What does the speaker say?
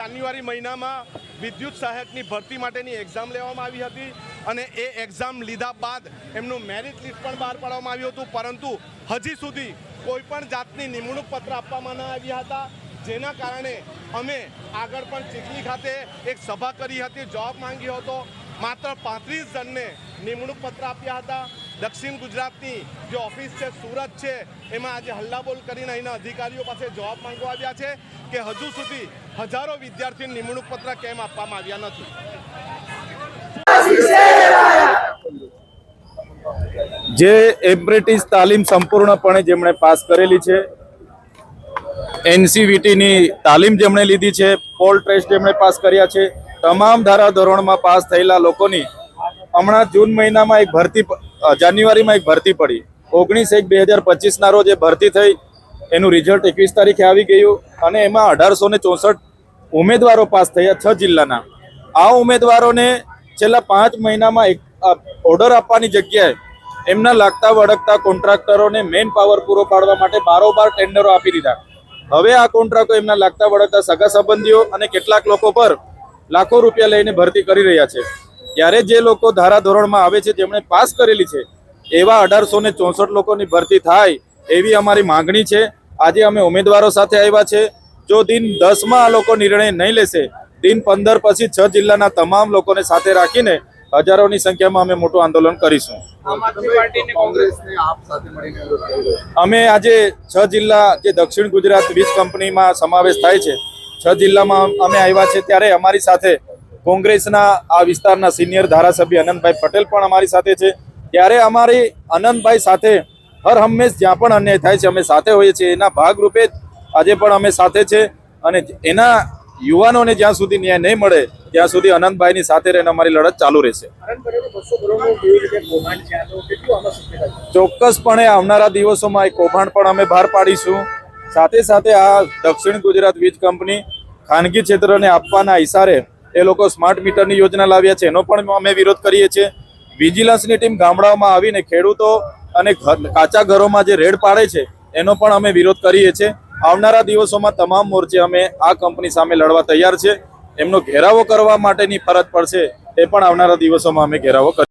જાન્યુઆરી મહિનામાં વિદ્યુત સહાયકની ભરતી માટેની એક્ઝામ લેવામાં આવી હતી અને એ એક્ઝામ લીધા બાદ એમનું મેરિટ લિસ્ટ પણ બહાર પાડવામાં આવ્યું હતું, પરંતુ હજી સુધી કોઈપણ જાતની નિમણૂક પત્ર આપવામાં ન આવ્યા હતા, જેના કારણે અમે આગળ પણ ચીખલી ખાતે એક સભા કરી હતી, જોબ માંગ્યો હતો। માત્ર 35 જણને નિમણૂક પત્ર આપ્યા હતા। દક્ષિણ ગુજરાતની જે ઓફિસ છે સુરત છે એમાં આજે હલ્લાબોલ કરીને અહીંના અધિકારીઓ પાસે જવાબ માંગવા આવ્યા છે કે હજુ સુધી હજારો વિદ્યાર્થીઓને નિમણૂક પત્ર કેમ આપવામાં આવ્યા નથી। જે એપ્રેન્ટિસ તાલીમ સંપૂર્ણપણે જેમણે પાસ કરેલી છે, એનસીવીટીની તાલીમ જેમણે લીધી છે, પોલ ટેસ્ટ જેમણે પાસ કર્યા છે, તમામ ધારાધોરણમાં પાસ થયેલા લોકોની હમણાં જૂન મહિનામાં એક ભરતી, જાન્યુઆરીમાં એક ભરતી પડી। 19/1/2025 રોજ એ ભરતી થઈ, એનું રિઝલ્ટ 21 તારીખે આવી ગયું અને એમાં 1864 ઉમેદવારો પાસ થયા 6 જિલ્લાના। આ ઉમેદવારોને છેલ્લા 5 મહિનામાં એક ઓર્ડર આપવાની જગ્યાએ એમના લાગતા વળગતા કોન્ટ્રાક્ટરોને મેન પાવર પૂરો પાડવા માટે બારોબાર ટેન્ડરો આપી દીધા। હવે આ કોન્ટ્રાક્ટો એમના લાગતા વળગતા સગા સંબંધીઓ અને કેટલાક લોકો પર લાખો રૂપિયા લઈને ભરતી કરી રહ્યા છે। ત્યારે જે લોકો ધારાધોરણમાં આવે છે, જેમણે પાસ કરેલી છે, એવા 1864 લોકોની ભરતી થાય એવી અમારી માંગણી છે। આજે અમે ઉમેદવારો સાથે આવ્યા છે। જો દિન 10માં આ લોકો નિર્ણય નહીં લેશે, દિન 15 પછી 6 જિલ્લાના તમામ લોકોને સાથે રાખીને હજારોની સંખ્યામાં અમે મોટું આંદોલન કરીશું। અમે આજે 6 જિલ્લા જે દક્ષિણ ગુજરાત વીજ કંપનીમાં સમાવેશ થાય છે, 6 જિલ્લામાં અમે આવ્યા છે। ત્યારે અમારી સાથે કોંગ્રેસના આ વિસ્તારના સિનિયર ધારાસભ્ય અનંતભાઈ પટેલ પણ અમારી સાથે છે। ત્યારે અમારી અનંતભાઈ સાથે હર હંમેશ જ્યાં પણ અન્યાય થાય છે અમે સાથે હોઈએ છીએ। એના ભાગરૂપે જ આજે પણ અમે સાથે છે અને એના યુવાનોને જ્યાં સુધી ન્યાય નહીં મળે ત્યાં સુધી અનંતભાઈની સાથે રહીને અમારી લડત ચાલુ રહેશે। ચોક્કસપણે આવનારા દિવસોમાં એક કૌભાંડ પણ અમે બહાર પાડીશું। સાથે સાથે આ દક્ષિણ ગુજરાત વીજ કંપની ખાનગી ક્ષેત્રને આપવાના ઇશારે એ લોકો સ્માર્ટ મીટરની યોજના લાવ્યા છે, એનો પણ અમે વિરોધ કરીએ છીએ। વિજિલન્સની ટીમ ગામડાઓમાં આવીને ખેડૂતો અને કાચા ઘરોમાં જે રેડ પાડે છે એનો પણ અમે વિરોધ કરીએ છીએ। આવનારા દિવસોમાં તમામ મોરચે અમે આ કંપની સામે લડવા તૈયાર છે। એમનો ઘેરાવો કરવા માટેની ફરજ પડશે, એ પણ આવનારા દિવસોમાં અમે ઘેરાવો કરીશું।